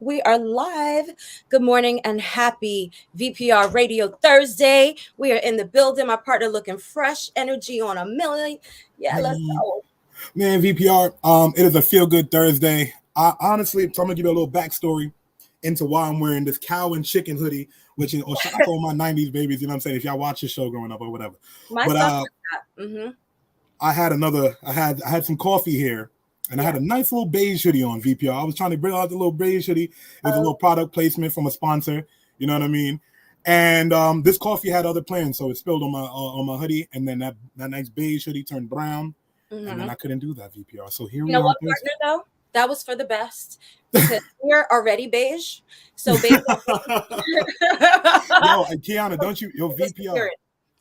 We are live. Good morning and happy VPR Radio Thursday. We are in the building. My partner looking fresh, energy on a million. Yeah, let's go. Man, VPR, it is a feel-good Thursday. Honestly, so I'm going to give you a little backstory into why I'm wearing this cow and chicken hoodie, which is, or shout out to all my 90s babies, you know what I'm saying, if y'all watch the show growing up or whatever. I had some coffee here. And I had a nice little beige hoodie on VPR. I was trying to bring out the little beige hoodie. It was a little product placement from a sponsor. You know what I mean? And this coffee had other plans, so it spilled on my hoodie. And then that nice beige hoodie turned brown. And then I couldn't do that VPR. So here we are. You know what, partner, though? That was for the best. Because we're already beige. So beige. Yo, Kiana, don't you? Yo, VPR.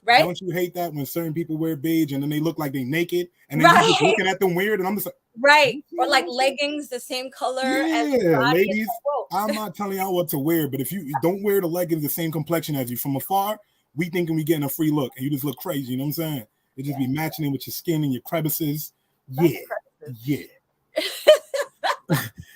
Right? Don't you hate that when certain people wear beige and then they look like they naked and then you're just looking at them weird and I'm just like, right, or like leggings the same color as the body. Ladies, I'm not telling y'all what to wear, but if you don't wear the leggings the same complexion as you from afar, we thinking we getting a free look and you just look crazy, you know what I'm saying? It just be matching in with your skin and your crevices. Yeah.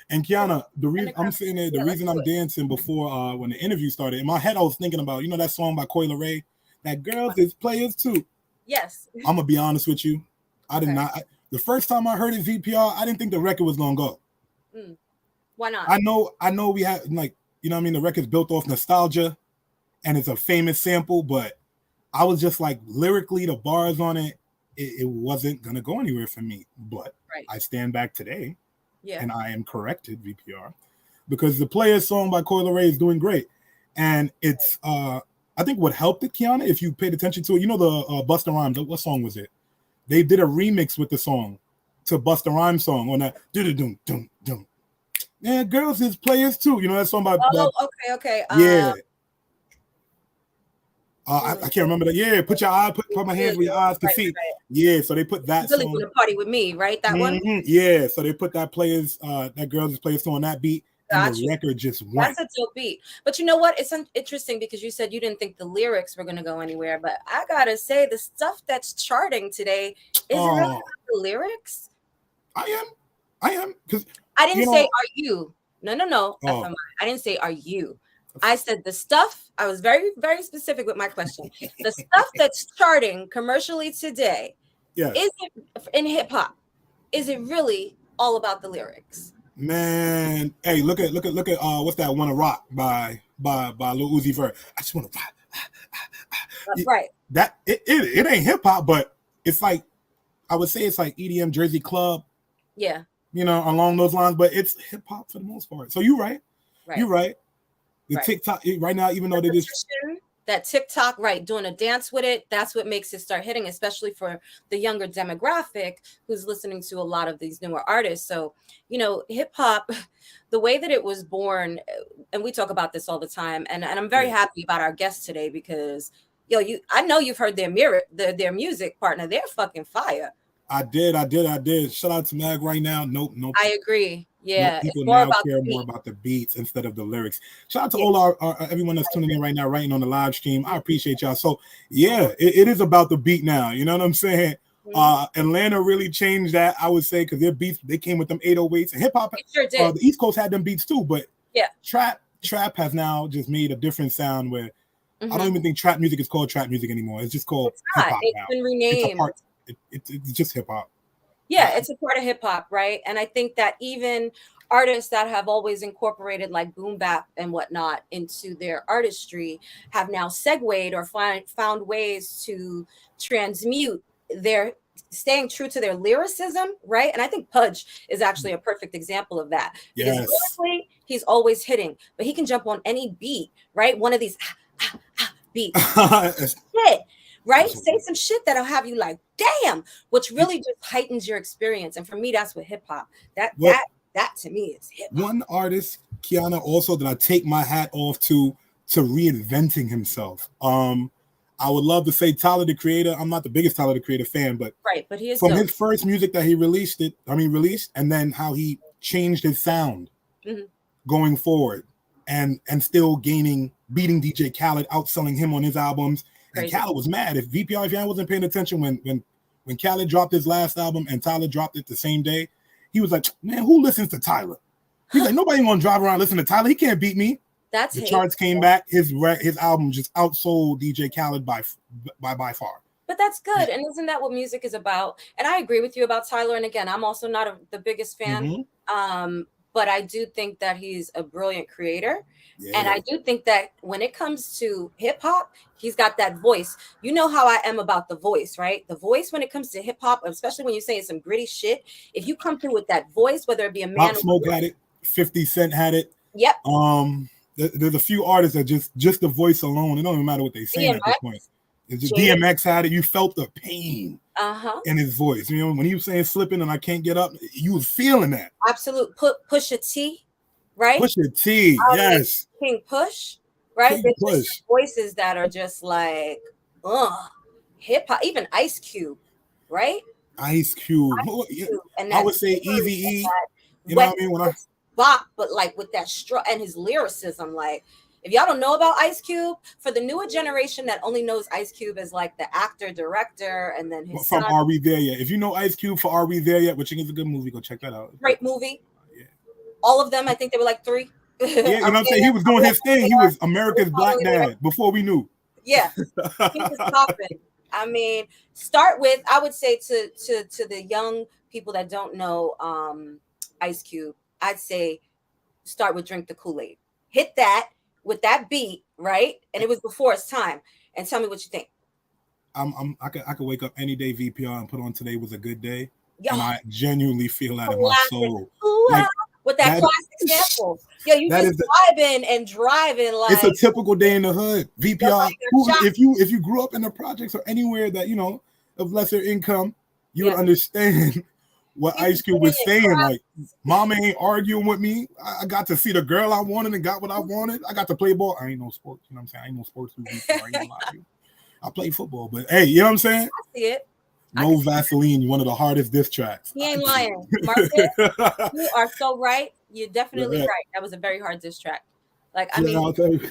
And Kiana, the reason I'm sitting there, the reason I'm dancing before when the interview started, in my head I was thinking about, you know that song by Coi Leray? That girls is players too. Yes. I'm gonna be honest with you. I did not. The first time I heard it VPR, I didn't think the record was gonna go. Why not? I know we have like, you know what I mean, the record's built off nostalgia and it's a famous sample, but I was just like lyrically the bars on it, it wasn't gonna go anywhere for me. But I stand back today and I am corrected, VPR, because the Players song by Coi Leray is doing great. And it's I think what helped it, Kiana, if you paid attention to it, you know the Busta Rhymes, what song was it? They did a remix with the song to Busta Rhymes song on that. Dum. Yeah, girls is players too. You know that song by. Okay. Yeah. I can't remember that. Yeah, put my hands where your eyes can see. Right. Yeah, so they put that really song. Really party with me, right? That one. Yeah, so they put that that girls is players song on that beat. And the record just went. That's a dope beat. But you know what? It's interesting because you said you didn't think the lyrics were going to go anywhere. But I got to say, the stuff that's charting today is really about the lyrics. I am. Because I didn't say, are you? No. FMI. I didn't say, are you? I said the stuff. I was very, very specific with my question. The stuff that's charting commercially today, is it in hip hop? Is it really all about the lyrics? Man, hey, look at what's that Wanna Rock by Lil Uzi Vert. I just wanna rock. That's right. That it ain't hip hop, but it's like I would say it's like EDM Jersey Club. Yeah. You know, along those lines, but it's hip hop for the most part. So you're right. You're right. The TikTok right now, even though they just that TikTok, doing a dance with it, that's what makes it start hitting, especially for the younger demographic who's listening to a lot of these newer artists. So, you know, hip hop, the way that it was born, and we talk about this all the time, and I'm very happy about our guest today because, I know you've heard their music, partner. They're fucking fire. I did. Shout out to Mag right now. Nope. I agree. Yeah, people now care more about the beats instead of the lyrics. Shout out to all our everyone that's tuning in right now, writing on the live stream. I appreciate y'all. So it is about the beat now. You know what I'm saying? Atlanta really changed that, I would say, because their beats, they came with them 808s and hip hop. Sure did. The East Coast had them beats too, but trap has now just made a different sound where I don't even think trap music is called trap music anymore. It's just called hip hop now. It's been renamed. It's just hip hop. Yeah, it's a part of hip hop, right? And I think that even artists that have always incorporated like boom bap and whatnot into their artistry have now segued or found ways to transmute their staying true to their lyricism, right? And I think Pudge is actually a perfect example of that. Because lyrically, he's always hitting, but he can jump on any beat, right? One of these beats. Shit. Right? Say some shit that'll have you like, damn, which really just heightens your experience. And for me, that's what hip hop. That to me is hip hop. One artist, Kiana, also that I take my hat off to reinventing himself. I would love to say Tyler the Creator. I'm not the biggest Tyler the Creator fan, but he is from his first music that he released, and then how he changed his sound going forward, and still beating DJ Khaled, outselling him on his albums. And Khaled was mad. If VPR wasn't paying attention when Khaled dropped his last album and Tyler dropped it the same day, he was like, man, who listens to Tyler? He's like, nobody gonna drive around listening to Tyler. He can't beat me. That's the charts came back. His album just outsold DJ Khaled by far. But that's good. And isn't that what music is about? And I agree with you about Tyler. And again, I'm also not the biggest fan. But I do think that he's a brilliant creator. Yeah. And I do think that when it comes to hip hop, he's got that voice. You know how I am about the voice, right? The voice when it comes to hip hop, especially when you're saying some gritty shit. If you come through with that voice, whether it be a man Pop Smoke had it, 50 Cent had it. Yep. There's a few artists that just the voice alone, it don't even matter what they say at this point. It's just DMX had it. You felt the pain in his voice. You know, when he was saying slipping and I can't get up, you was feeling that. Absolute. Pusha T, right? Pusha T, yes. King Push, right? King Push. Voices that are just like, hip hop. Even Ice Cube, right? Ice Cube. And I would say Eazy-E. You know what I mean? Bop, but like with that and his lyricism, like. If y'all don't know about Ice Cube, for the newer generation that only knows Ice Cube as like the actor, director, and then his from Are We There Yet? If you know Ice Cube for Are We There Yet, which is a good movie, go check that out. Great movie. Yeah. All of them, I think they were like 3. Yeah, you know what I'm saying? He was doing his thing. He was America's Black Dad before we knew. Yeah, he was popping. I mean, start with, I would say to the young people that don't know Ice Cube, I'd say start with Drink the Kool-Aid. Hit that. With that beat, right? And it was before its time. And tell me what you think. I could wake up any day VPR and put on Today Was a Good Day. And I genuinely feel that in my soul. Like, with that classic sample. Yeah, you just vibing and driving like it's a typical day in the hood. VPR. If you grew up in the projects or anywhere that, you know, of lesser income, you would understand what Ice Cube was saying. Like, mama ain't arguing with me. I got to see the girl I wanted and got what I wanted. I got to play ball. I ain't no sports, you know what I'm saying? I ain't no sports movie. I ain't gonna lie to you. I play football, but hey, you know what I'm saying? I see it. No Vaseline, one of the hardest diss tracks. He ain't lying. Marcus, you are so right. You're definitely right. That was a very hard diss track. Like, I mean, I'll tell you.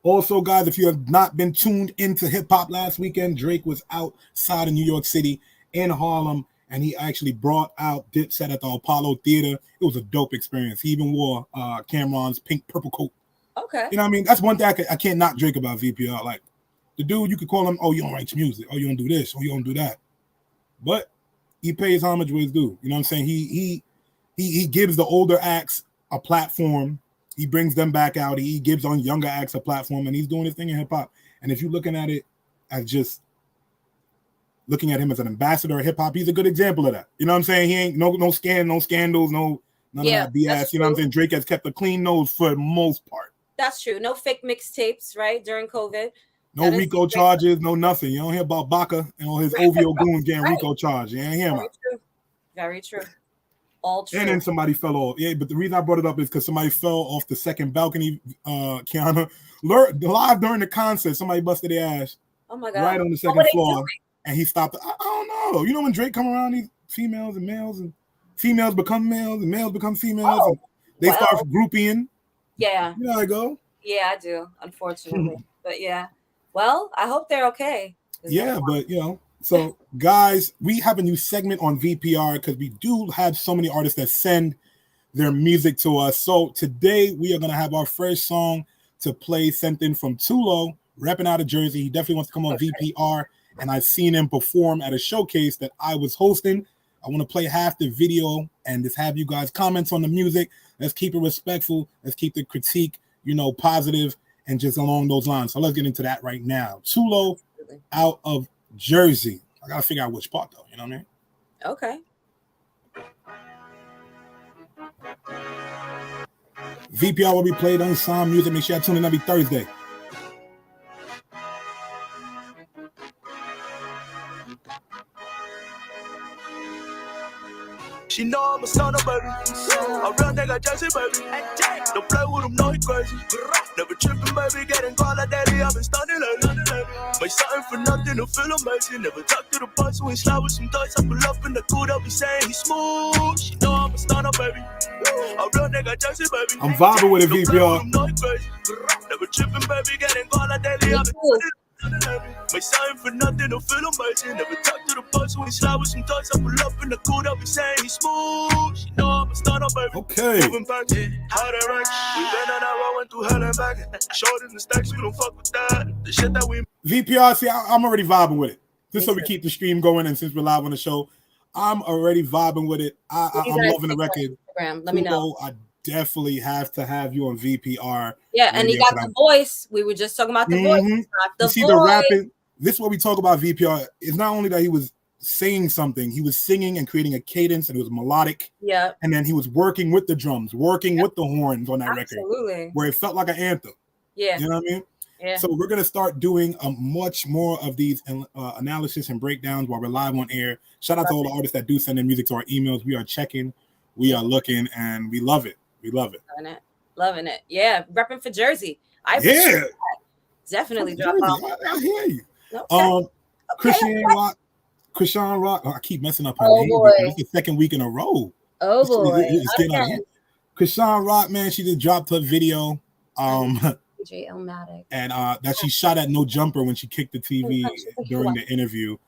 Also, guys, if you have not been tuned into hip hop last weekend, Drake was outside of New York City in Harlem. And he actually brought out Dipset at the Apollo Theater. It was a dope experience. He even wore Cameron's purple coat. Okay. You know what I mean? That's one thing I can't not Drake about VPR. Like, the dude, you could call him, oh, you don't write music. Oh, you don't do this. Oh, you don't do that. But he pays homage where his due. You know what I'm saying? He gives the older acts a platform. He brings them back out. He gives on younger acts a platform. And he's doing his thing in hip-hop. And if you're looking at it as just looking at him as an ambassador of hip hop, he's a good example of that. You know what I'm saying? He ain't no scandals, none of that BS. You know what I'm saying? Drake has kept a clean nose for the most part. That's true. No fake mixtapes, right? During COVID. No RICO charges, no nothing. You don't hear about Baca and all his OVO goons getting RICO charges. You ain't hear about it. Very true. All true. And then somebody fell off. Yeah, but the reason I brought it up is because somebody fell off the second balcony, Kiana. Live during the concert, somebody busted their ass. Oh my God. Right on the second floor. And he stopped. I don't know. You know when Drake come around, these females and males, and females become males and males become females, and they start grouping. Yeah. You know how I go? Yeah, I do, unfortunately. But yeah. Well, I hope they're okay. Yeah, but you know, so guys, we have a new segment on VPR because we do have so many artists that send their music to us. So today we are gonna have our first song to play, sent in from Tulo, repping out of Jersey. He definitely wants to come on VPR. And I've seen him perform at a showcase that I was hosting. I want to play half the video and just have you guys comment on the music. Let's keep it respectful. Let's keep the critique, you know, positive and just along those lines. So let's get into that right now. Tulo out of Jersey. I got to figure out which part though. You know what I mean? Okay. VPR will be played on Sound Music. Make sure you tune in every Thursday. She know I'm a stunner, baby. A real nigga, Jersey, baby. Don't play with him, no, he crazy. Never tripping, baby. Getting called a daily. I've been stunning lately. Make something for nothing to feel amazing. Never talk to the punch when he slide with some thoughts. I pull up in the cool, they'll be saying he's smooth. She know I'm a stunner, baby. A real nigga, Jersey, baby. I'm vibing with it, VPR. No, he crazy. Never tripping, baby. Getting called a daily. I've been Make something for nothing, don't feel amazing. Never talk to the boss when he slide with some thoughts. I pull up in the cool, they'll be saying he's smooth. She know I'm a stunner, baby. Okay. Moving back, how they rank. We been on that road, went through hell and back. Short in the stacks, we don't fuck with that. The shit that we VPR, see, I'm already vibing with it. Just so we keep the stream going, and since we're live on the show, I'm already vibing with it. I'm loving the record. Let me know. I definitely have to have you on VPR. Yeah, and he got the voice. We were just talking about the voice. You see the rapping. This is what we talk about VPR. It's not only that he was saying something, he was singing and creating a cadence, and it was melodic. Yeah. And then he was working with the drums, working with the horns on that record, where it felt like an anthem. Yeah. You know what I mean? Yeah. So we're gonna start doing much more of these analysis and breakdowns while we're live on air. Shout out to all the artists that do send in music to our emails. We are checking, we are looking, and we love it. We love it. Loving it. Yeah, repping for Jersey. Definitely drop off. I hear you. Okay. Krishan Rock. Oh, I keep messing up her name. Boy. It's the second week in a row. Oh boy. It's getting out of hand. Krishan Rock, man, she just dropped her video. And that she shot at No Jumper when she kicked the TV during the interview.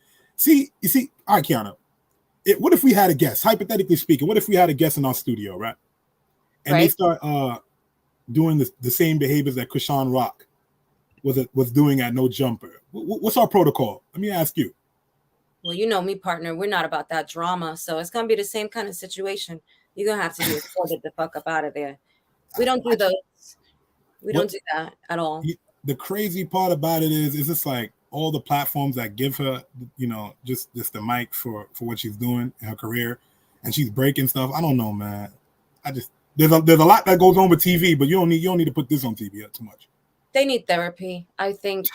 You see, all right, Kiana. What if we had a guest, hypothetically speaking, what if we had a guest in our studio, right? And they start doing the same behaviors that Krishan Rock was doing at No Jumper. What's our protocol? Let me ask you. Well, you know me, partner. We're not about that drama, so it's gonna be the same kind of situation. You're gonna have to be escorted the fuck up out of there. We don't do those. We don't do that at all. The crazy part about it is it's like all the platforms that give her, just the mic for what she's doing in her career, and she's breaking stuff. I don't know, man. There's a lot that goes on with TV, but you don't need to put this on TV too much. They need therapy. I think,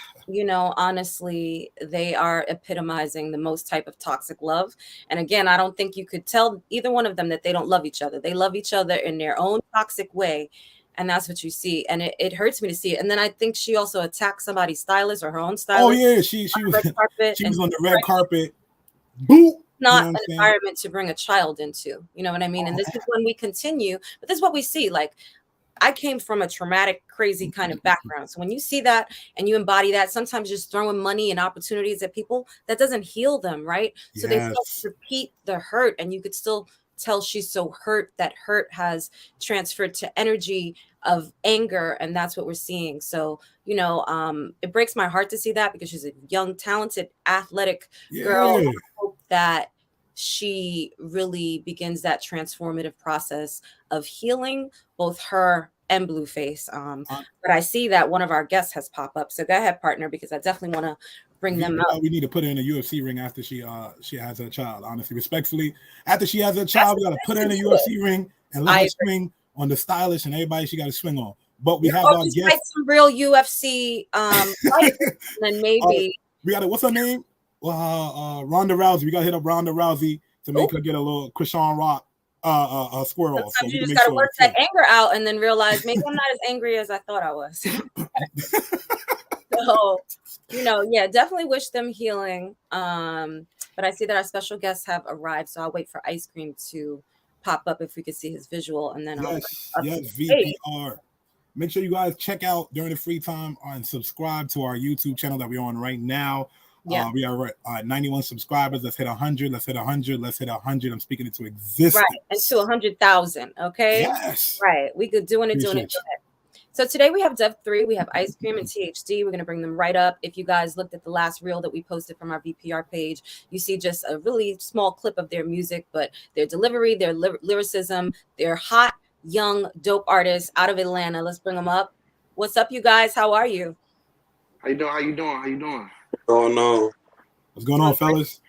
honestly, they are epitomizing the most type of toxic love. And again, I don't think you could tell either one of them that they don't love each other. They love each other in their own toxic way. And that's what you see. And it hurts me to see it. And then I think she also attacked somebody's stylist or her own stylist. Oh, yeah. She was on the red carpet. Boop. Not an environment to bring a child into. You know what I mean? And this is when we continue. But this is what we see. Like, I came from a traumatic, crazy kind of background. So when you see that and you embody that, sometimes just throwing money and opportunities at people, that doesn't heal them, right? So they still repeat the hurt, and you could still tell she's so hurt. That hurt has transferred to energy of anger, and that's what we're seeing. So, it breaks my heart to see that, because she's a young, talented, athletic girl. I hope that she really begins that transformative process of healing, both her and Blueface. But I see that one of our guests has popped up. So go ahead, partner, because I definitely want to bring them up. We need to put her in a UFC ring after she has her child. Honestly, respectfully, after she has her child, we got to put her in a UFC ring and let her swing on the stylish and everybody she got to swing on. But we have our guests. Some real UFC fights, and then maybe we got what's her name? Ronda Rousey. We got to hit up Ronda Rousey to make her get a little Krishan Rock squirrel off. So you just got to work that anger out and then realize maybe I'm not as angry as I thought I was. So, definitely wish them healing. But I see that our special guests have arrived, so I'll wait for Ice Cream to pop up if we could see his visual, and then yes, VPR. Make sure you guys check out during the free time and subscribe to our YouTube channel that we're on right now. Yeah. We are at 91 subscribers. Let's hit 100. Let's hit 100. Let's hit 100. I'm speaking into existence. Right, and to 100,000. Okay. Yes. Right. We could doing it. So today we have Dev 3, we have Ice Cream and THD. We're going to bring them right up. If you guys looked at the last reel that we posted from our VPR page, you see just a really small clip of their music, but their delivery, their lyricism, they're hot, young, dope artists out of Atlanta. Let's bring them up. What's up, you guys? How are you? How you doing? What's going on, fellas?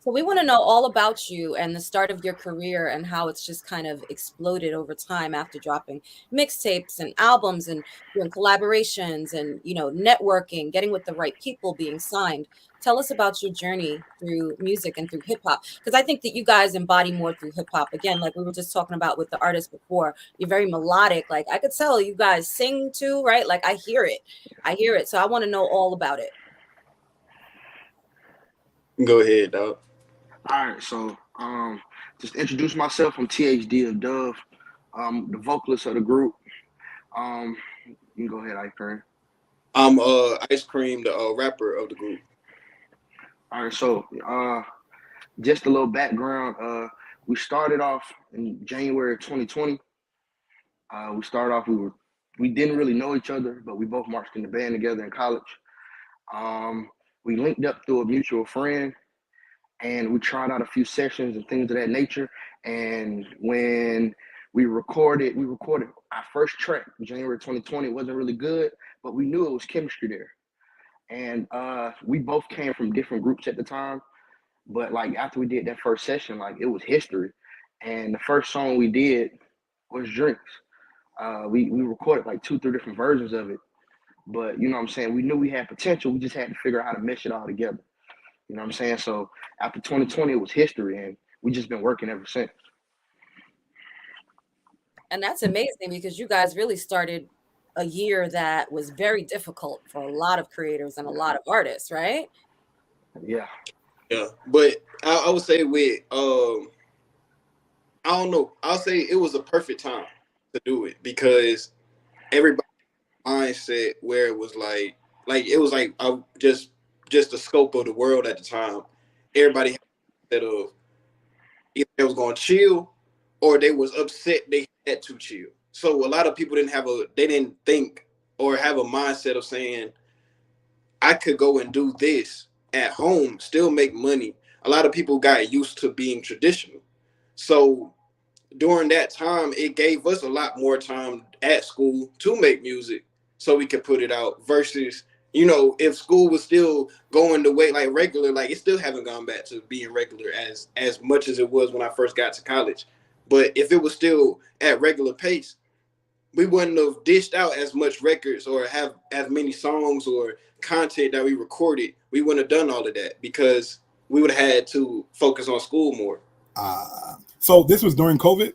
So we want to know all about you and the start of your career and how it's just kind of exploded over time after dropping mixtapes and albums and doing collaborations and, networking, getting with the right people, being signed. Tell us about your journey through music and through hip hop, because I think that you guys embody more through hip hop. Again, like we were just talking about with the artist before, you're very melodic. Like I could tell you guys sing too, right? Like I hear it. So I want to know all about it. Go ahead, dog. All right, so just introduce myself. I'm THD of Dove, the vocalist of the group. You can go ahead, Ike. I'm Ice Cream, the rapper of the group. All right, so just a little background. We started off in January 2020. We started off, we didn't really know each other, but we both marched in the band together in college. We linked up through a mutual friend, and we tried out a few sessions and things of that nature. And when we recorded our first track in January 2020. It wasn't really good, but we knew it was chemistry there. And we both came from different groups at the time. But like after we did that first session, like it was history. And the first song we did was Drinks. We recorded like 2-3 different versions of it. But you know what I'm saying? We knew we had potential. We just had to figure out how to mesh it all together. You know what I'm saying? So after 2020, it was history, and we just been working ever since. And that's amazing because you guys really started a year that was very difficult for a lot of creators and a lot of artists, right? Yeah. Yeah, but I would say with I don't know. I'll say it was a perfect time to do it because everybody's mindset where it was like it was like just the scope of the world at the time. Everybody had that of either they was going to chill or they was upset they had to chill. So a lot of people didn't think or have a mindset of saying I could go and do this at home, still make money. A lot of people got used to being traditional. So during that time, it gave us a lot more time at school to make music so we could put it out versus, you know, if school was still going the way like regular, like it still haven't gone back to being regular as much as it was when I first got to college. But if it was still at regular pace, we wouldn't have dished out as much records or have as many songs or content that we recorded. We wouldn't have done all of that because we would have had to focus on school more. So this was during COVID?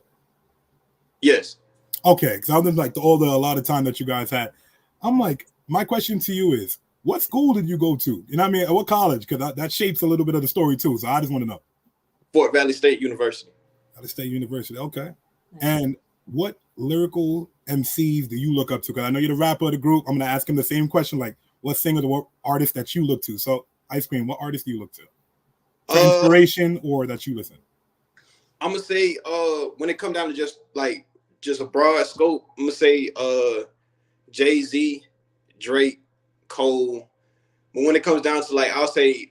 Yes. Okay, because I was like a lot of time that you guys had. I'm like, my question to you is, what school did you go to? You know what I mean? What college? Because that shapes a little bit of the story too. So I just want to know. Fort Valley State University. Valley State University. Okay. And what lyrical MCs do you look up to? Because I know you're the rapper of the group. I'm going to ask him the same question, like what singer, what artist that you look to? So Ice Cream, what artist do you look to? For inspiration or that you listen? I'm going to say when it comes down to just a broad scope, I'm going to say Jay-Z, Drake, Cole. But when it comes down to I'll say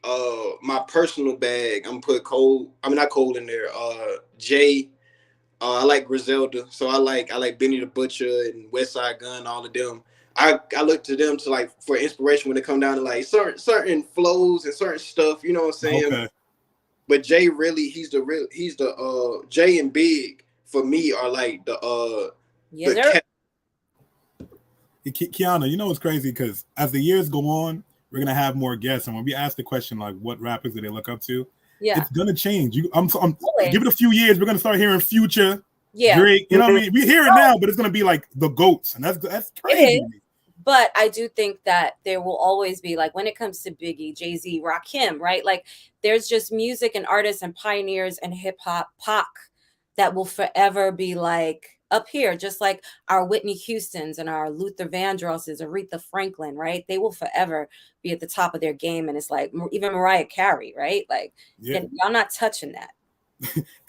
my personal bag, I'm gonna put Cole. I mean not Cole in there. Jay. I like Griselda, so I like Benny the Butcher and Westside Gun, all of them. I look to them to for inspiration when it come down to certain flows and certain stuff. You know what I'm saying? Okay. But Jay really, he's the Jay and Big for me are Kiana, you know what's crazy? Because as the years go on, we're gonna have more guests, and when we ask the question like, "What rappers do they look up to?" Yeah, it's gonna change. I'm give it a few years. We're gonna start hearing Future, Drake. You know what I mean? We hear it now, but it's gonna be like the GOATs, and that's crazy. But I do think that there will always be when it comes to Biggie, Jay-Z, Rakim, right? There's just music and artists and pioneers and hip hop, Pac, that will forever be up here, just like our Whitney Houstons and our Luther Vandrosses, Aretha Franklin, right? They will forever be at the top of their game. And it's even Mariah Carey, right? Y'all not touching that.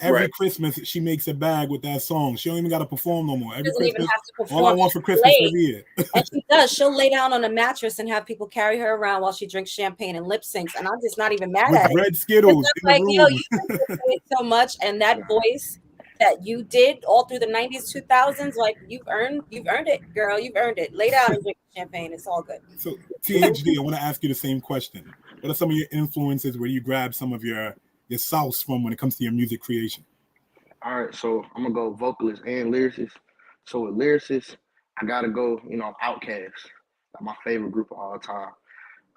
Every Christmas, she makes a bag with that song. She don't even got to perform no more. Every Christmas, even have to perform. All I want for Christmas every year. And she does. She'll lay down on a mattress and have people carry her around while she drinks champagne and lip syncs. And I'm just not even mad at it. Red Skittles. Yo, you so much. And that voice that you did all through the 90s, 2000s, you've earned it, girl. You've earned it. Lay down and drink champagne. It's all good. So THD, I want to ask you the same question. What are some of your influences where you grab some of your sauce from when it comes to your music creation? All right, so I'm gonna go vocalist and lyricist. So with lyricists, I gotta go, Outkast, my favorite group of all time.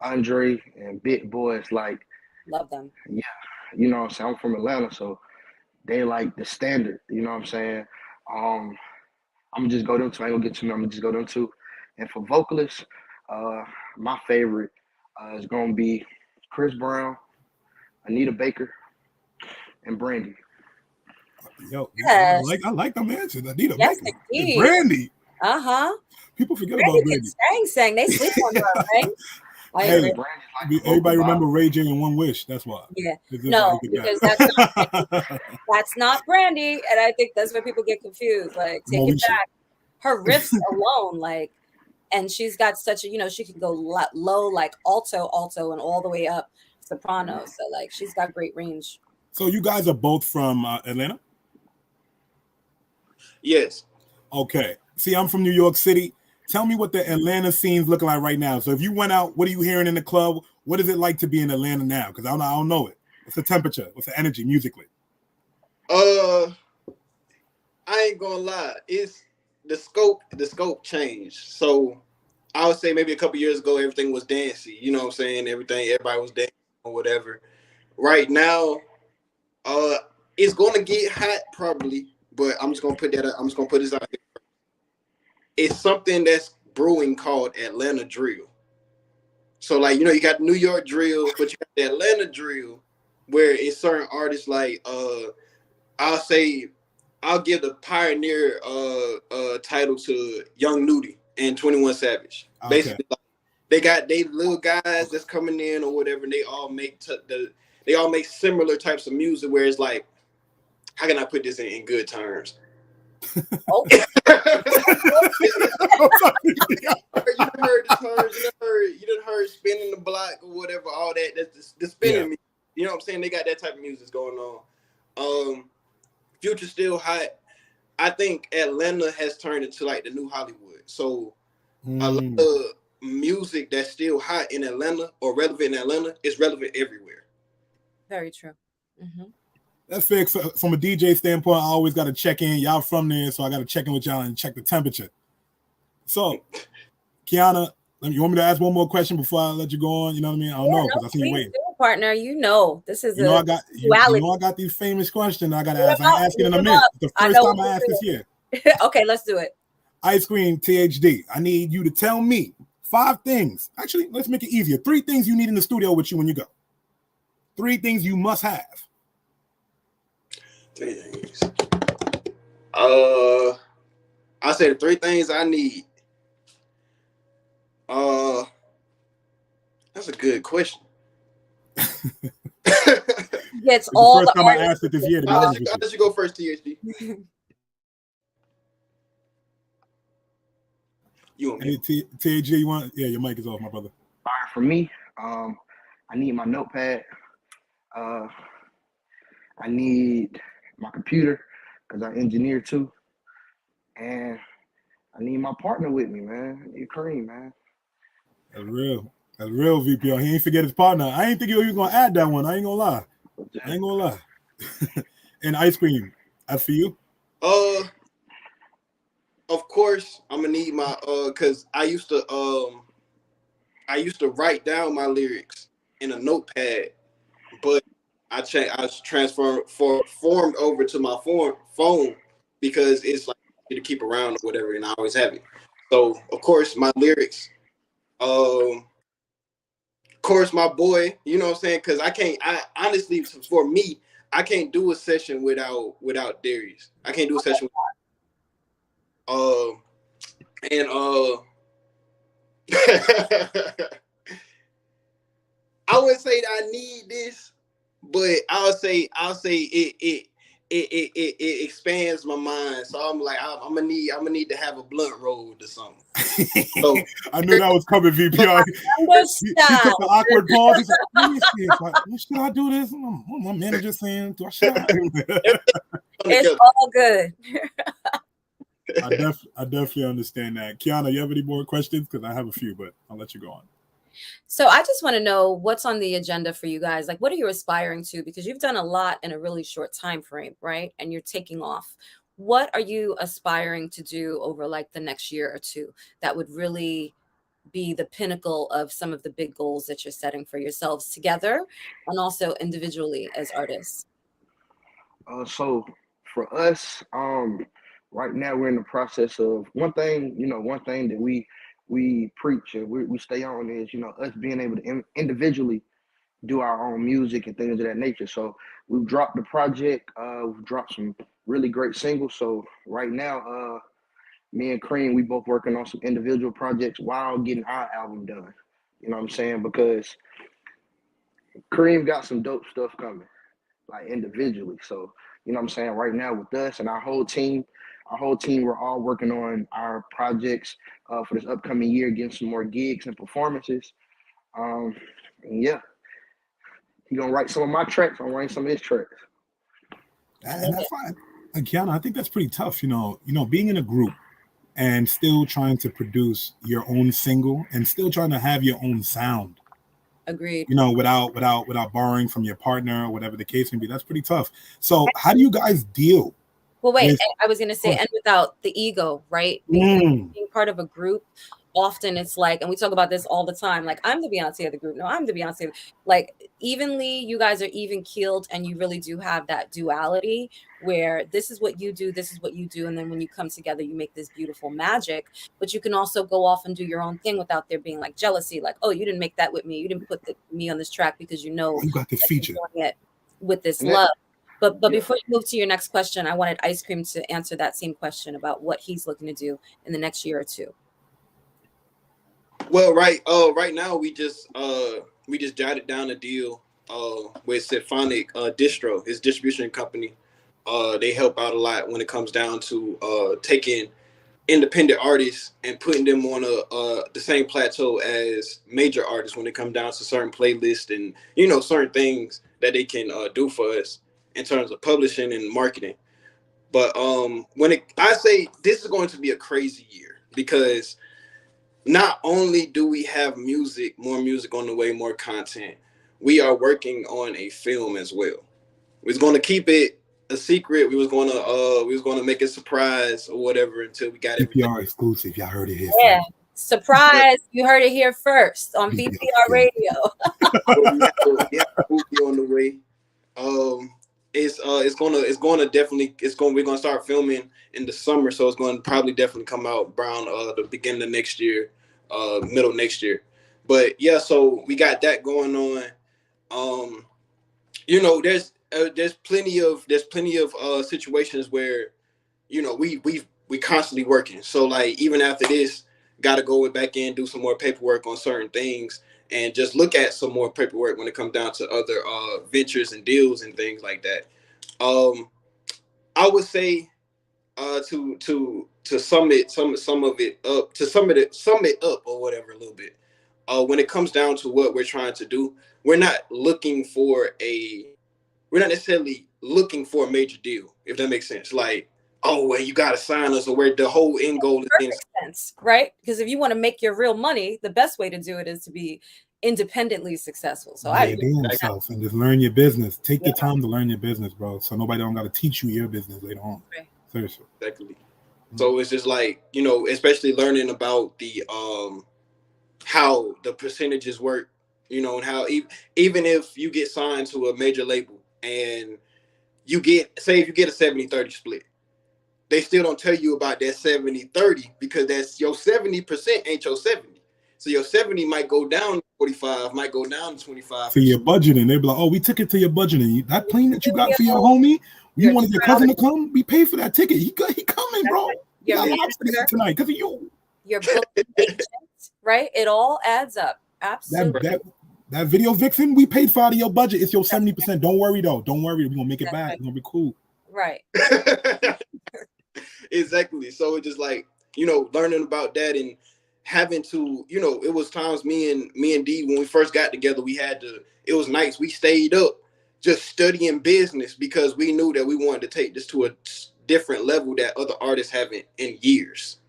Andre and Big Boys, love them. Yeah, you know what I'm saying? I'm from Atlanta, so they the standard, you know what I'm saying? I'm gonna just go them two. I ain't gonna get to me. I'm gonna just go them two. And for vocalists, my favorite is gonna be Chris Brown, Anita Baker, and Brandy. Yo, yes. I like them answers. Anita Baker. And Brandy. People forget Brandy about can Brandy. sang. They sleep on her, right? Like, Hey, Brandy's like the everybody vocal remember bottom. Ray J and One Wish. That's why. yeah. It's just No, like because that. that's not Brandy, and I think that's where people get confused. Like, take it Moesha. back. Her riffs alone, like, and she's got such a, she can go low, like alto, and all the way up soprano. So, like, she's got great range. So you guys are both from Atlanta? Yes. Okay. See, I'm from New York City. Tell me what the Atlanta scene's looking like right now. So if you went out, what are you hearing in the club? What is it like to be in Atlanta now? Because I don't know it. What's the temperature? What's the energy musically? I ain't gonna lie. It's the scope changed. So I would say maybe a couple years ago, everything was dancey. You know what I'm saying? Everybody was dancing or whatever. Right now, it's gonna get hot probably, but I'm just gonna put that. I'm just gonna put this out here. It's something that's brewing called Atlanta drill. So like, you got New York drill, but you got the Atlanta drill, where it's certain artists like I'll give the pioneer title to Young Nudie and 21 Savage. Okay. Basically, like, they got they little guys that's coming in or whatever, and they all make similar types of music. Where it's like, how can I put this in good terms? Okay. You done heard the terms. You done heard spinning the block or whatever. All that. That's the spinning. Yeah. You know what I'm saying? They got that type of music going on. Future's still hot. I think Atlanta has turned into like the new Hollywood. So a lot of music that's still hot in Atlanta or relevant in Atlanta is relevant everywhere. Very true. Mm-hmm. That's fair. From a DJ standpoint, I always got to check in. Y'all from there, so I got to check in with y'all and check the temperature. So, Kiana, you want me to ask one more question before I let you go on? You know what I mean? I don't know because I see you waiting. Partner, this is I got these famous questions I got to ask. I ask it in a minute. The first time I ask this year. Okay, let's do it. Ice Cream THD. I need you to tell me 5 things. Actually, let's make it easier. 3 things you need in the studio with you when you go. 3 things you must have. 3 things. I say the 3 things I need. That's a good question. It's all the first time I asked it this year. I'll let you go first, THD. You want me? THD, you want? Yeah, your mic is off, my brother. All right, for me, I need my notepad. I need my computer because I engineer too, and I need my partner with me, man. I need Kareem, man. That's real. That's real, VPR. He ain't forget his partner. I ain't think he was gonna add that one. I ain't gonna lie. And Ice Cream, that's for you. Of course, I'm gonna need my because I used to write down my lyrics in a notepad, but I was formed over to my phone because it's like to keep around or whatever, and I always have it. So of course my lyrics, of course my boy, you know what I'm saying? Because I honestly, for me, I can't do a session without Darius. I can't do a session I wouldn't say that I need this, but I'll say it expands my mind. So I'm like, I'm gonna need to have a blunt rolled or something. So I knew that was coming, VPR. He took the awkward pause. He's like, let me see. Like, should I do this? My manager saying, do I should? It's all good. I definitely understand that. Kiana, you have any more questions? Because I have a few, but I'll let you go on. So I just want to know what's on the agenda for you guys. Like, what are you aspiring to? Because you've done a lot in a really short time frame, right? And you're taking off. What are you aspiring to do over like the next year or two that would really be the pinnacle of some of the big goals that you're setting for yourselves together and also individually as artists? So for us, right now we're in the process of one thing that we preach and we stay on is, us being able to individually do our own music and things of that nature. So we've dropped the project, we've dropped some really great singles. So right now, me and Cream, we both working on some individual projects while getting our album done. You know what I'm saying? Because Cream got some dope stuff coming, like individually. So, you know what I'm saying? Right now with us and our whole team, we're all working on our projects for this upcoming year, getting some more gigs and performances. And yeah, he gonna write some of my tracks. I'm writing some of his tracks. And that's fine. Kiana, I think that's pretty tough. You know, being in a group and still trying to produce your own single and still trying to have your own sound. Agreed. You know, without borrowing from your partner or whatever the case may be. That's pretty tough. So how do you guys deal? Well, wait, I was going to say, and without the ego, right? Being part of a group, often it's like, and we talk about this all the time, like, I'm the Beyonce of the group. No, I'm the Beyonce. Like, evenly, you guys are even keeled, and you really do have that duality where this is what you do, this is what you do. And then when you come together, you make this beautiful magic. But you can also go off and do your own thing without there being like jealousy, like, oh, you didn't make that with me. You didn't put me on this track because you know you got this feature doing it with this love. But before you move to your next question, I wanted Ice Cream to answer that same question about what he's looking to do in the next year or two. Well, right now we just jotted down a deal with Symphonic Distro, his distribution company. They help out a lot when it comes down to taking independent artists and putting them on the same plateau as major artists when it comes down to certain playlists and, you know, certain things that they can do for us in terms of publishing and marketing. But I say this is going to be a crazy year because not only do we have more music on the way, more content, we are working on a film as well. We was going to keep it a secret. We was going to make a surprise or whatever until we got it. VPR exclusive. Y'all heard it here. Yeah. Surprise. You heard it here first on VPR Radio. We have a movie on the way. We're gonna start filming in the summer, so it's going to probably definitely come out around the beginning of next year, middle of next year. But yeah, so we got that going on. You know, there's plenty of situations where, you know, we constantly working. So like even after this, got to go back in, do some more paperwork on certain things, and just look at some more paperwork when it comes down to other ventures and deals and things like that. I would say to sum it up or whatever a little bit. When it comes down to what we're trying to do, we're not necessarily looking for a major deal, if that makes sense. Like, oh, well, you got to sign us, or where the whole end goal is. Makes sense, right? Because if you want to make your real money, the best way to do it is to be independently successul. So I do yourself and just learn your business. Take the time to learn your business, bro. So nobody don't got to teach you your business later on. Right. Seriously. Exactly. So it's just like, you know, especially learning about the how the percentages work, you know, and how even if you get signed to a major label and you get, say if you get a 70-30 split, they still don't tell you about that 70-30 because that's your 70% ain't your 70. So your 70 might go down to 45, might go down to 25. For your budgeting, they be like, oh, we took it to your budgeting. That plane that you got for your homie, you wanted your cousin to come, we paid for that ticket. He coming, bro. Tonight because of you. Your booking agent, right? It all adds up. Absolutely. That video vixen, we paid for out of your budget. It's your 70%. Don't worry though. Don't worry. We're gonna make it back. It's gonna be cool. Right. Exactly. So it's just like, you know, learning about that and having to, you know, it was times me and D when we first got together, it was nights we stayed up just studying business because we knew that we wanted to take this to a different level that other artists haven't in years.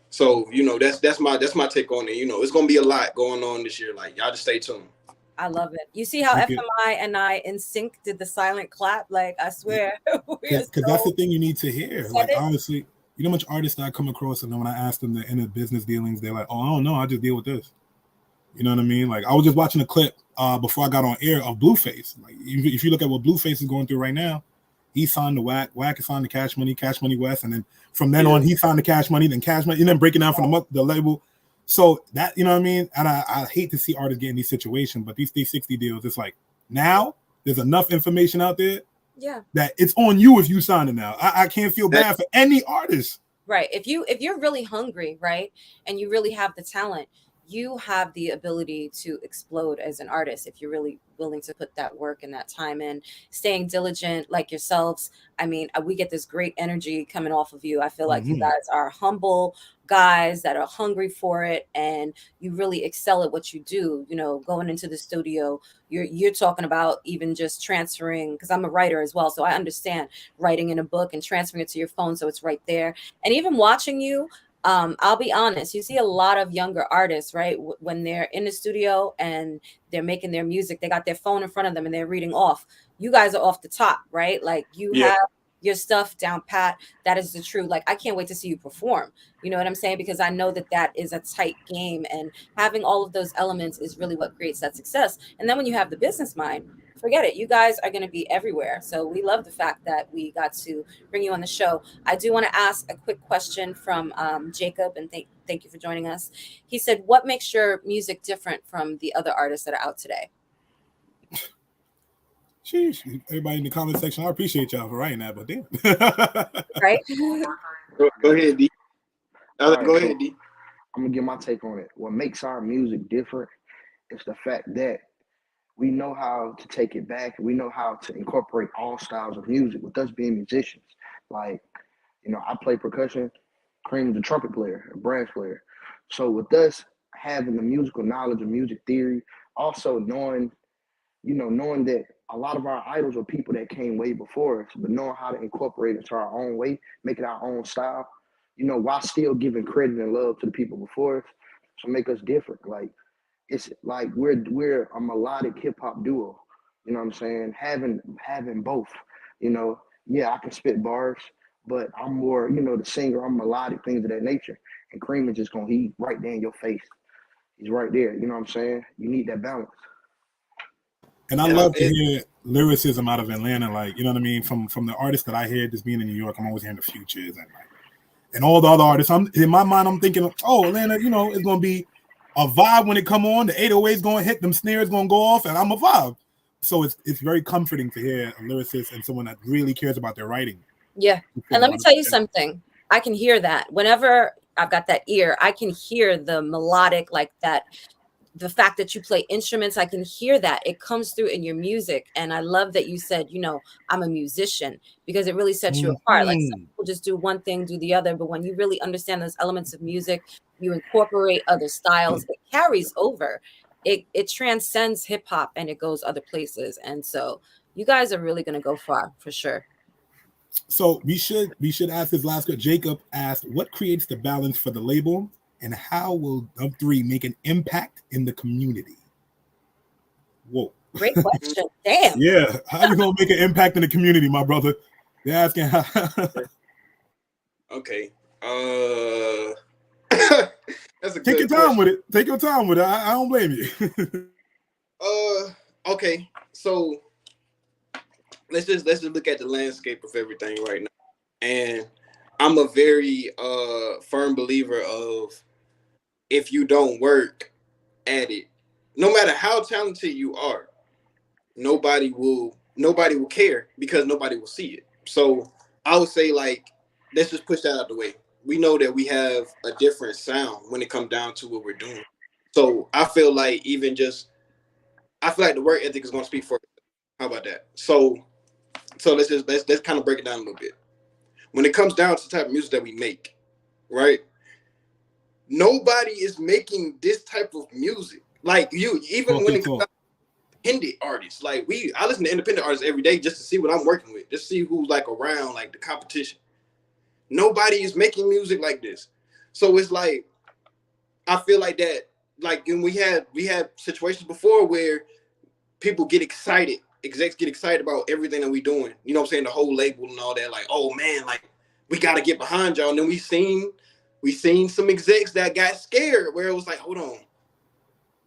So, you know, that's my take on it. You know, it's gonna be a lot going on this year. Like, y'all just stay tuned. I love it. You see how FMI and I in sync did the silent clap? Like, I swear. Because that's the thing you need to hear. Like, honestly, you know how much artists I come across, and then when I ask them to enter business dealings, they're like, oh, I don't know, I just deal with this. You know what I mean? Like, I was just watching a clip before I got on air of Blueface. Like, if you look at what Blueface is going through right now, he signed the Wack is signed the Cash Money West, and then from then on, he signed the Cash Money, and then breaking down from the label. So that, you know what I mean? And I hate to see artists get in these situations, but these 360 deals, it's like now there's enough information out there that it's on you if you sign it now. I can't feel bad for any artist Right. If you're really hungry, right, and you really have the talent, you have the ability to explode as an artist if you're really willing to put that work and that time in, staying diligent like yourselves. I mean, we get this great energy coming off of you. I feel like you Mhm. guys are humble guys that are hungry for it, and you really excel at what you do. You know, going into the studio, you're talking about even just transferring, because I'm a writer as well, so I understand writing in a book and transferring it to your phone so it's right there. And even watching you, I'll be honest, you see a lot of younger artists, right? When they're in the studio and they're making their music, they got their phone in front of them and they're reading off. You guys are off the top, right? Like you Yeah. have your stuff down pat. That is the truth. Like I can't wait to see you perform. You know what I'm saying? Because I know that that is a tight game, and having all of those elements is really what creates that success. And then when you have the business mind, forget it. You guys are going to be everywhere. So we love the fact that we got to bring you on the show. I do want to ask a quick question from Jacob, and thank you for joining us. He said, "What makes your music different from the other artists that are out today?" Sheesh. Everybody in the comment section, I appreciate y'all for writing that, but damn. Right? Go ahead, D. Alright, Go so ahead, D. I'm gonna get my take on it. What makes our music different is the fact that we know how to take it back. We know how to incorporate all styles of music with us being musicians. Like, I play percussion, Cream's a trumpet player, a brass player. So with us having the musical knowledge of music theory, also knowing that a lot of our idols are people that came way before us, but knowing how to incorporate it to our own way, make it our own style, while still giving credit and love to the people before us, so make us different. Like it's like we're a melodic hip hop duo. You know what I'm saying? Having both. Yeah, I can spit bars, but I'm more, the singer. I'm melodic, things of that nature. And Cream is just he's right there in your face. He's right there. You know what I'm saying? You need that balance. And I love to hear lyricism out of Atlanta, like, you know what I mean? From the artists that I hear, just being in New York, I'm always hearing the Futures and all the other artists. In my mind, I'm thinking, oh, Atlanta, it's gonna be a vibe when it come on. The 808's gonna hit, them snares gonna go off, and I'm a vibe. So it's very comforting to hear a lyricist and someone that really cares about their writing. Yeah. And let me tell you something. I can hear that. Whenever I've got that ear, I can hear the melodic, like that. The fact that you play instruments, I can hear that. It comes through in your music. And I love that you said, I'm a musician, because it really sets you apart. Like some people just do one thing, do the other. But when you really understand those elements of music, you incorporate other styles, it carries over. It transcends hip hop and it goes other places. And so you guys are really going to go far for sure. So we should ask this last question. Jacob asked, what creates the balance for the label? And how will Dub 3 make an impact in the community? Whoa. Great question. Damn. Yeah. How you going to make an impact in the community, my brother? They're asking how. Okay. That's a Take your good time question. with it. Take your time with it. I don't blame you. Okay. So let's just look at the landscape of everything right now. And I'm a very firm believer of, if you don't work at it, no matter how talented you are, nobody will care, because nobody will see it. So I would say, like, let's just push that out the way. We know that we have a different sound when it comes down to what we're doing. So I feel like the work ethic is going to speak for it. How about that? So let's kind of break it down a little bit. When it comes down to the type of music that we make, right? Nobody is making this type of music. Like even when it comes to independent artists, like I listen to independent artists every day just to see what I'm working with, just to see who's like around, like the competition. Nobody is making music like this. So it's like, I feel like that, like, and we had situations before where people get excited, execs get excited about everything that we doing. You know what I'm saying? The whole label and all that, like, oh man, like, we got to get behind y'all. And then we seen some execs that got scared, where it was like, hold on,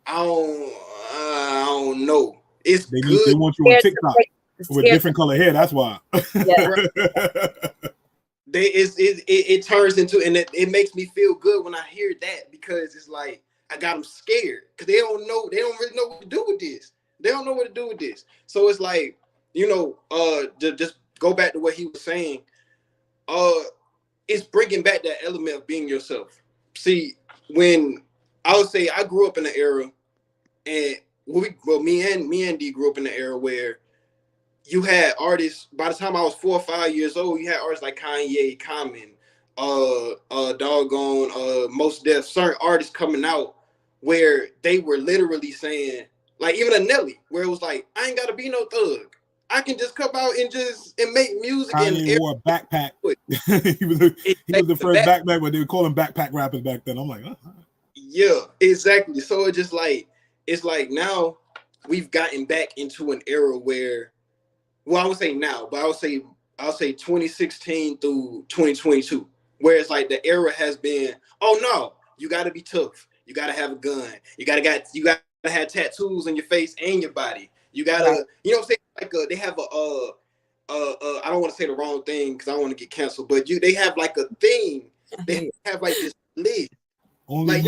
I don't know. It's They good. They want you on TikTok with different color hair. That's why. Yeah. It turns into, and it makes me feel good when I hear that, because it's like I got them scared, because they don't really know what to do with this. They don't know what to do with this. So it's like, just go back to what he was saying. it's bringing back that element of being yourself. See, when I would say I grew up in an era, and me and D grew up in the era where you had artists. By the time I was 4 or 5 years old, you had artists like Kanye, Common, Most Def, certain artists coming out where they were literally saying, like even a Nelly, where it was like, I ain't gotta be no thug. I can just come out and make music. Kanye wore a backpack. he was the first backpack, but they would call him backpack rappers back then. I'm like, yeah, exactly. So it's just like, it's like now we've gotten back into an era where, well, I would say now, but I'll say 2016 through 2022, where it's like the era has been, oh no, you got to be tough, you got to have a gun, you got to have tattoos on your face and your body, you got to, you know what I'm saying? Like they have I don't want to say the wrong thing because I don't want to get canceled, but they have like a thing, they have like this list. Only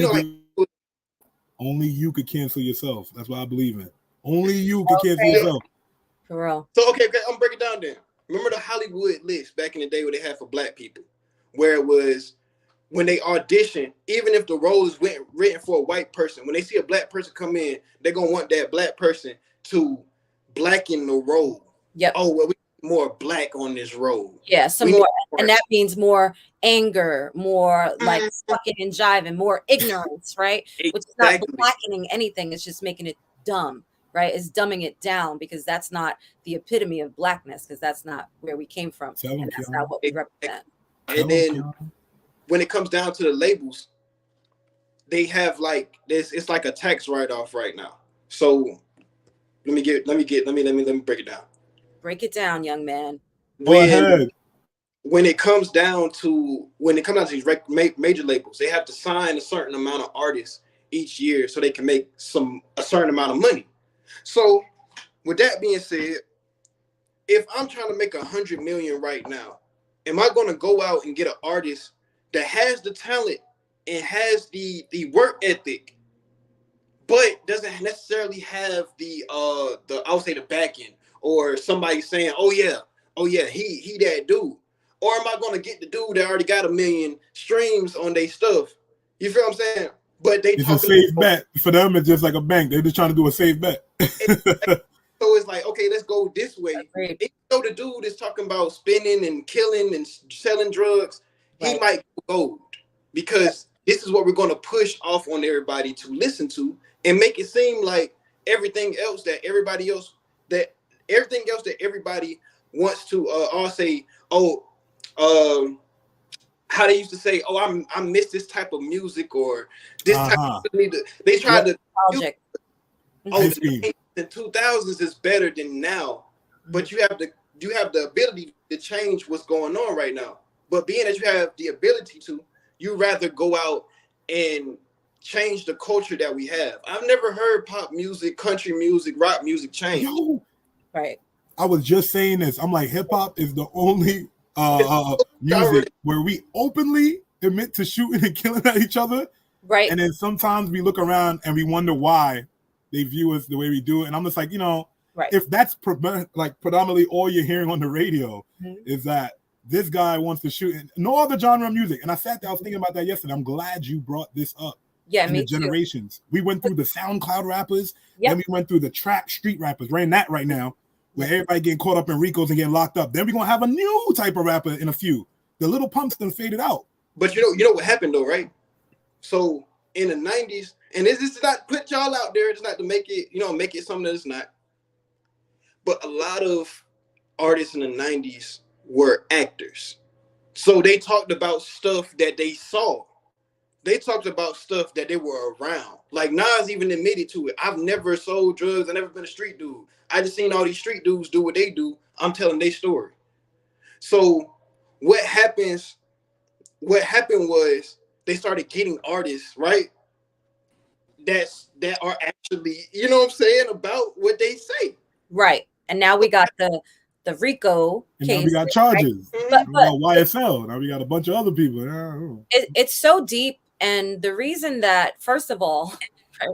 you could cancel yourself. That's what I believe in. Only you could cancel yourself. For real. So okay, I'm gonna break it down then. Remember the Hollywood list back in the day where they had for black people, where it was when they audition, even if the role is written for a white person, when they see a black person come in, they're gonna want that black person to blacken the role. Yep. Oh, well, we need more black on this role. Yeah, some more, and that means more anger, more like sucking and jiving, more ignorance, right? Exactly. Which is not blackening anything, it's just making it dumb, right? It's dumbing it down because that's not the epitome of blackness, because that's not where we came from. And that's not what we represent. And then when it comes down to the labels, they have like this, it's like a tax write-off right now. So let me break it down. Break it down, young man. When it comes down to these major labels, they have to sign a certain amount of artists each year so they can make a certain amount of money. So with that being said, if I'm trying to make 100 million right now, am I going to go out and get an artist that has the talent and has the work ethic, but doesn't necessarily have the I would say the back end, or somebody saying, oh yeah, he that dude? Or am I going to get the dude that already got 1 million streams on their stuff? You feel what I'm saying? But it's a safe bet for them. It's just like a bank. They're just trying to do a safe bet. So it's like, okay, let's go this way. Even though the dude is talking about spinning and killing and selling drugs, he might go gold, because this is what we're going to push off on everybody to listen to and make it seem like everything else that everybody wants to all say, how they used to say, oh, I miss this type of music, or this type of they try to the 2000s is better than now, but you have the ability to change what's going on right now. But being that you have the ability to, you rather go out and change the culture that we have. I've never heard pop music, country music, rock music change. Right. I was just saying this. I'm like, hip hop is the only music where we openly admit to shooting and killing at each other. Right. And then sometimes we look around and we wonder why they view us the way we do. And I'm just like, if that's predominantly all you're hearing on the radio is that this guy wants to shoot, and no other genre of music. And I sat there, I was thinking about that yesterday. I'm glad you brought this up. Yeah, in me the generations. Too. We went through the SoundCloud rappers, then we went through the trap street rappers. We're in that right now, where everybody getting caught up in Ricos and getting locked up. Then we're gonna have a new type of rapper in a few. The little pumps done faded out. But you know what happened though, right? So in the 90s, and this is not put y'all out there, it's not to make it, make it something that it's not. But a lot of artists in the 90s were actors. So they talked about stuff that they saw. They talked about stuff that they were around. Like Nas even admitted to it. I've never sold drugs. I've never been a street dude. I just seen all these street dudes do what they do. I'm telling their story. So what happened was they started getting artists, right? That are actually, you know what I'm saying, about what they say. Right. And now we got the Rico and case. Now we got charges. Right? We got YSL. Now we got a bunch of other people. It's so deep. And the reason that, first of all,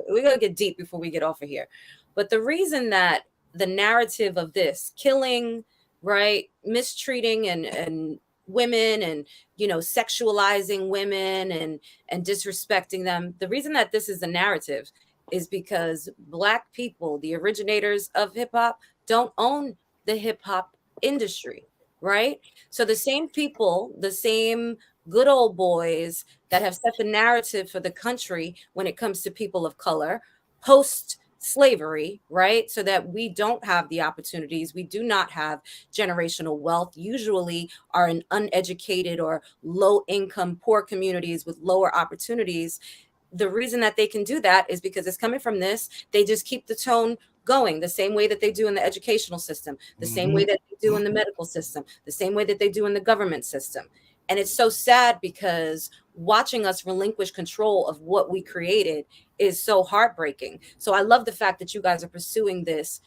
we're going to get deep before we get off of here. But the reason that the narrative of this killing, right, mistreating and women and, you know, sexualizing women and disrespecting them. The reason that this is a narrative is because Black people, the originators of hip hop, don't own the hip hop industry, right? So the same people, the same good old boys that have set the narrative for the country when it comes to people of color post slavery, right? So that we don't have the opportunities, we do not have generational wealth, usually are in uneducated or low income, poor communities with lower opportunities. The reason that they can do that is because it's coming from this. They just keep the tone going the same way that they do in the educational system, the same way that they do in the medical system, the same way that they do in the government system. And it's so sad because watching us relinquish control of what we created is so heartbreaking. So I love the fact that you guys are pursuing this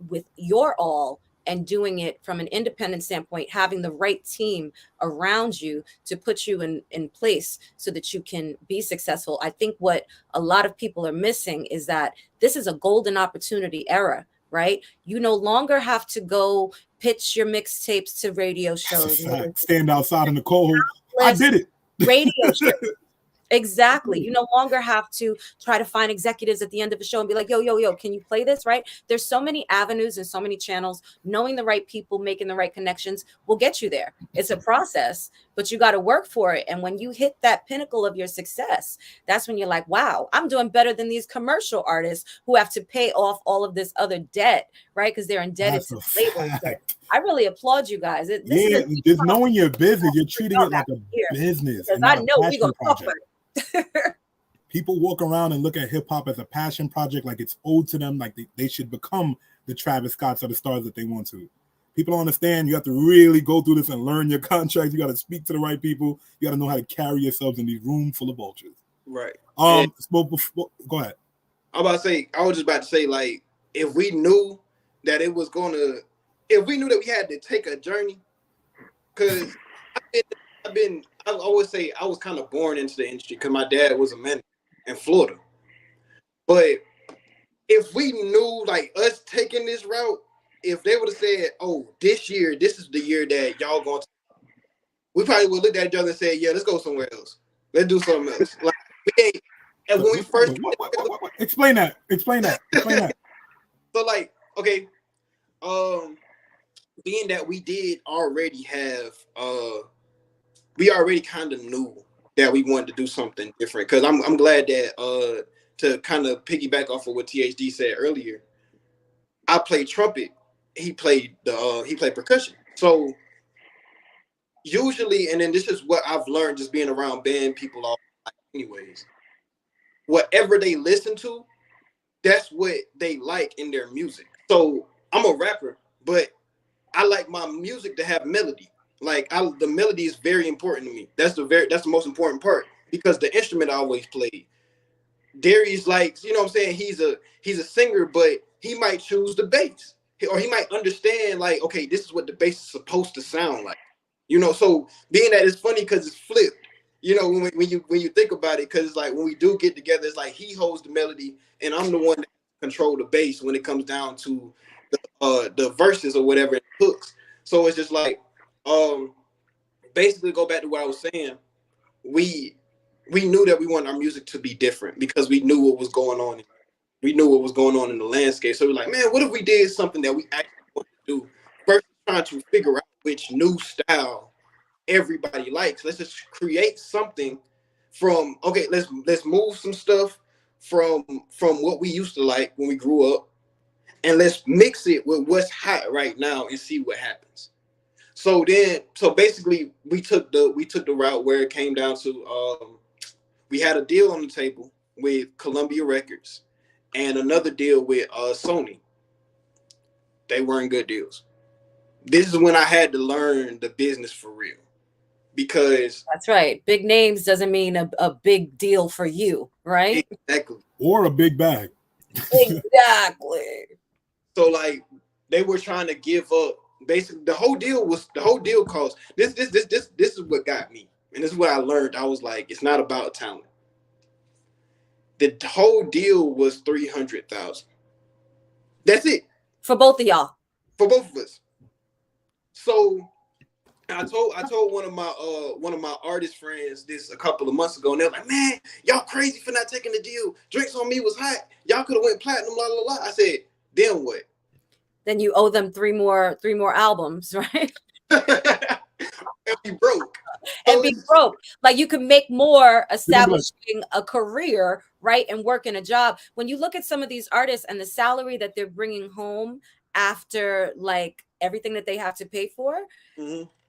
with your all and doing it from an independent standpoint, having the right team around you to put you in place so that you can be successful. I think what a lot of people are missing is that this is a golden opportunity era, right? You no longer have to go pitch your mixtapes to radio shows. Stand outside in the cold. I did it. Radio shows. Exactly. You no longer have to try to find executives at the end of a show and be like, yo, can you play this? Right? There's so many avenues and so many channels. Knowing the right people, making the right connections will get you there. It's a process, but you got to work for it. And when you hit that pinnacle of your success, that's when you're like, wow, I'm doing better than these commercial artists who have to pay off all of this other debt, right? Because they're indebted to labels. I really applaud you guys. Just knowing your business, you're treating it like a business. Because I know we're going to talk about it. People walk around and look at hip hop as a passion project, like it's owed to them, like they should become the Travis Scotts or the stars that they want to. People don't understand. You have to really go through this and learn your contracts. You got to speak to the right people. You got to know how to carry yourselves in these rooms full of vultures. Right. Go ahead. I was just about to say, like, if we knew that it was if we knew that we had to take a journey, because I always say I was kind of born into the industry because my dad was a manager in Florida. But if we knew, like, us taking this route, if they would have said, oh, this year, this is the year that y'all going to, we probably would look at each other and say, yeah, let's go somewhere else. Let's do something else. Like, and when we first explain that. So, like, okay, being that we did already have, we already kind of knew that we wanted to do something different. Because I'm glad that to kind of piggyback off of what THD said earlier, I played trumpet. He played percussion. So usually, and then this is what I've learned just being around band people all anyways. Whatever they listen to, that's what they like in their music. So I'm a rapper, but I like my music to have melody. Like the melody is very important to me. That's the most important part because the instrument I always played. Darius likes, you know what I'm saying? He's a singer, but he might choose the bass. Or he might understand, like, okay, this is what the bass is supposed to sound like. You know, so being that it's funny because it's flipped. You know, when you think about it, because it's like when we do get together, it's like he holds the melody and I'm the one that control the bass when it comes down to the verses or whatever, hooks. So it's just like, basically go back to what I was saying. We knew that we wanted our music to be different because we knew what was going on. We knew what was going on in the landscape. So we're like, man, what if we did something that we actually want to do? First, trying to figure out which new style everybody likes. Let's just create something from, okay, let's move some stuff from what we used to like when we grew up, and let's mix it with what's hot right now and see what happens. So basically we took the route where it came down to we had a deal on the table with Columbia Records and another deal with Sony. They weren't good deals. This is when I had to learn the business for real. Because that's right. Big names doesn't mean a big deal for you, right? Exactly. Or a big bag. Exactly. So like they were trying to give up. Basically, the whole deal cost. This is what got me. And this is what I learned. I was like, it's not about talent. The whole deal was $300,000. That's it. For both of y'all. For both of us. So I told one of my artist friends this a couple of months ago, and they're like, "Man, y'all crazy for not taking the deal. Drinks on Me was hot. Y'all could have went platinum, la la la." I said, "Then what?" Then you owe them three more albums, right? And be broke. And be broke. Like you can make more establishing a career, right, and working a job. When you look at some of these artists and the salary that they're bringing home after like everything that they have to pay for,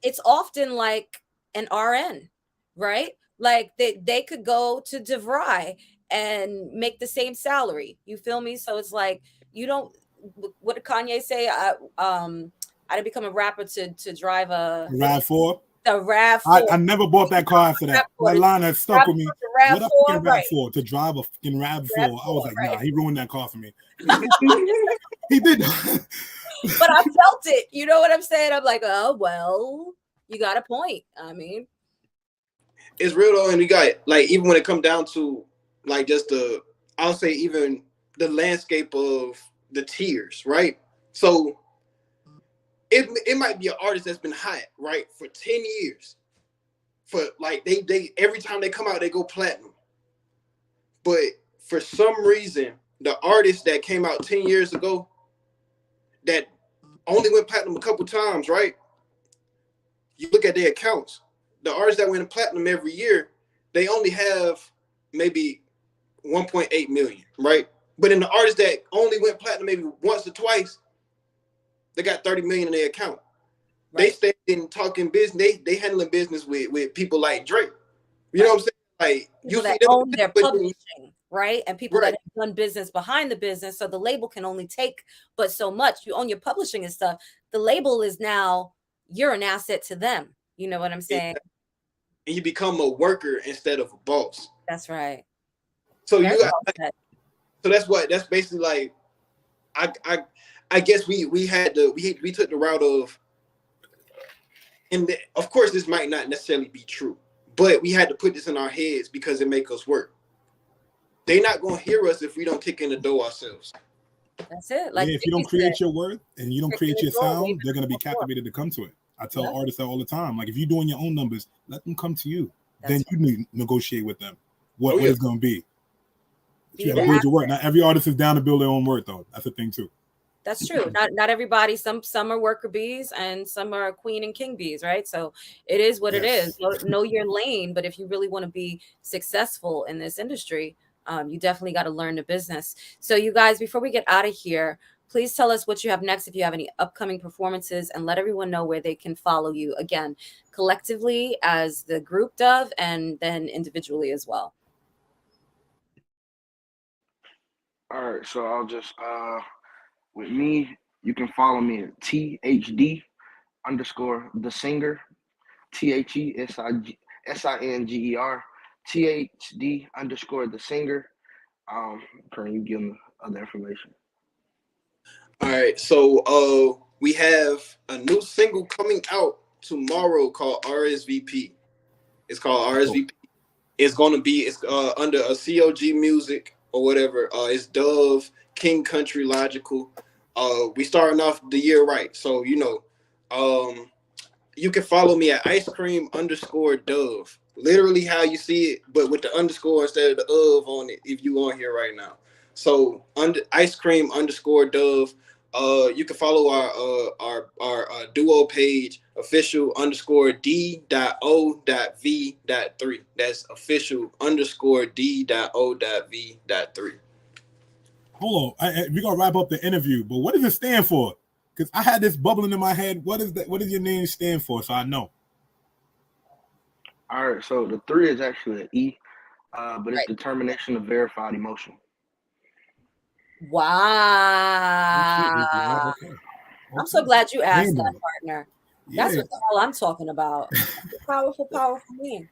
it's often like an RN, right? Like they could go to DeVry and make the same salary. You feel me? So it's like you don't. What did Kanye say? I didn't become a rapper to drive a RAV4. The RAV4. I never bought that car after that. That line has stuck with me. What a fucking RAV4 to drive a fucking RAV4. I was like, nah, he ruined that car for me. He did. But I felt it. You know what I'm saying? I'm like, oh well, you got a point. I mean, it's real though, and you got like even when it comes down to like just I'll say even the landscape of the tiers, right? So it might be an artist that's been hot, right, for 10 years. For like they every time they come out, they go platinum. But for some reason, the artist that came out 10 years ago that only went platinum a couple times, right? You look at their accounts. The artists that went platinum every year, they only have maybe 1.8 million, right? But in the artists that only went platinum maybe once or twice, they got 30 million in their account. Right. They stay in talking business. They handling business with people like Drake. You know what I'm saying? Like people that own their publishing, right? And people that have done business behind the business. So the label can only take but so much. You own your publishing and stuff. The label is now, you're an asset to them. You know what I'm saying? And you become a worker instead of a boss. That's right. So that's basically like I guess we took the route of, and of course this might not necessarily be true, but we had to put this in our heads because it make us work. They're not gonna hear us if we don't kick in the door ourselves. That's it. Like if you don't create your worth and you don't create your sound, they're gonna be captivated to come to it. I tell artists that all the time. Like if you're doing your own numbers, let them come to you. Then you negotiate with them what it's gonna be. But you have to build your work. Not every artist is down to build their own work, though. That's the thing too. That's true. Not everybody. Some are worker bees and some are queen and king bees, right? So it is what it is. Know your lane. But if you really want to be successful in this industry, you definitely got to learn the business. So you guys, before we get out of here, please tell us what you have next. If you have any upcoming performances, and let everyone know where they can follow you again, collectively as the group Dove, and then individually as well. All right. So I'll just with me, you can follow me at THD_the singer, THESINGER, THD_the singer. Can you give them other information? All right, so we have a new single coming out tomorrow called RSVP. It's called RSVP. It's gonna be under a COG Music or whatever. It's Dove, King Country, Logical. We starting off the year right, so you know, you can follow me at icecream_Dove. Literally how you see it, but with the underscore instead of the of on it. If you on here right now, so under icecream_Dove. You can follow our duo page, official_D.O.V.3. That's official_D.O.V.3. Hold on, we're gonna wrap up the interview, but what does it stand for? Because I had this bubbling in my head. What is that? What does your name stand for? So I know. All right, so the 3 is actually an E, but it's determination of verified emotion. Wow. Okay. I'm so glad you asked that, partner. That's what the hell I'm talking about. Powerful man.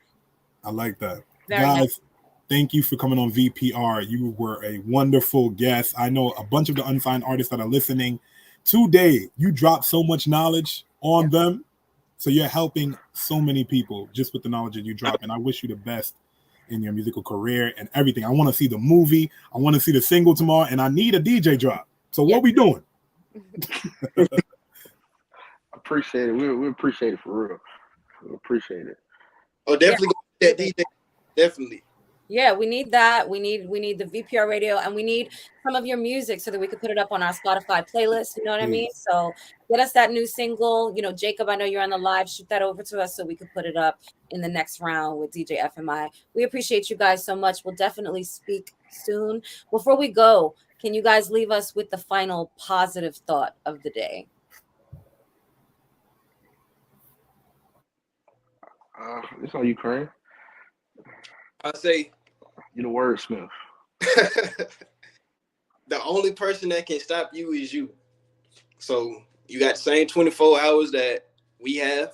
I like that. Very Guys, nice. Thank you for coming on VPR. You were a wonderful guest. I know a bunch of the unsigned artists that are listening today. You dropped so much knowledge on them. So you're helping so many people just with the knowledge that you drop. And I wish you the best in your musical career and everything. I want to see the movie. I want to see the single tomorrow, and I need a DJ drop. So what we doing? Appreciate it. We appreciate it for real. Appreciate it. Oh, definitely go with that DJ. Definitely. Yeah, we need that. We need the VPR radio, and we need some of your music so that we could put it up on our Spotify playlist. You know what I mean? So get us that new single. You know, Jacob, I know you're on the live. Shoot that over to us so we could put it up in the next round with DJ FMI. We appreciate you guys so much. We'll definitely speak soon. Before we go, can you guys leave us with the final positive thought of the day? It's on Ukraine. I say You the wordsmith. the only person that can stop you is you. So you got the same 24 hours that we have.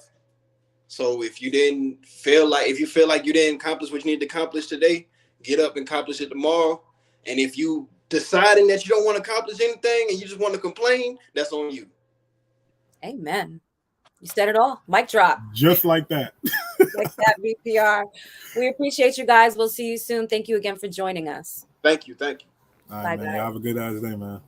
So if you feel like you didn't accomplish what you need to accomplish today, get up and accomplish it tomorrow. And if you deciding that you don't want to accomplish anything and you just want to complain, that's on you. Amen. You said it all. Mic drop. Just like that. Like that, VPR. We appreciate you guys. We'll see you soon. Thank you again for joining us. Thank you. All right, Bye, man. guys. Y'all have a good ass day, man.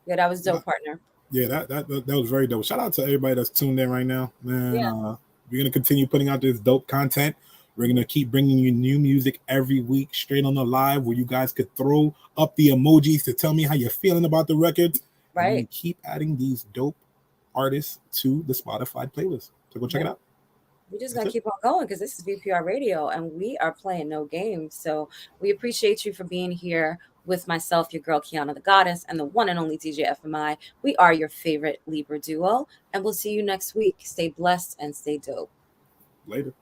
Yeah, that was dope, partner. Yeah, that was very dope. Shout out to everybody that's tuned in right now, man. Yeah. We're gonna continue putting out this dope content. We're gonna keep bringing you new music every week, straight on the live, where you guys could throw up the emojis to tell me how you're feeling about the record. Right. And keep adding these dope artists to the Spotify playlist. So go check it out. We're just going to keep on going because this is VPR Radio and we are playing no games. So we appreciate you for being here with myself, your girl, Kiana the Goddess, and the one and only DJ FMI. We are your favorite Libra duo, and we'll see you next week. Stay blessed and stay dope. Later.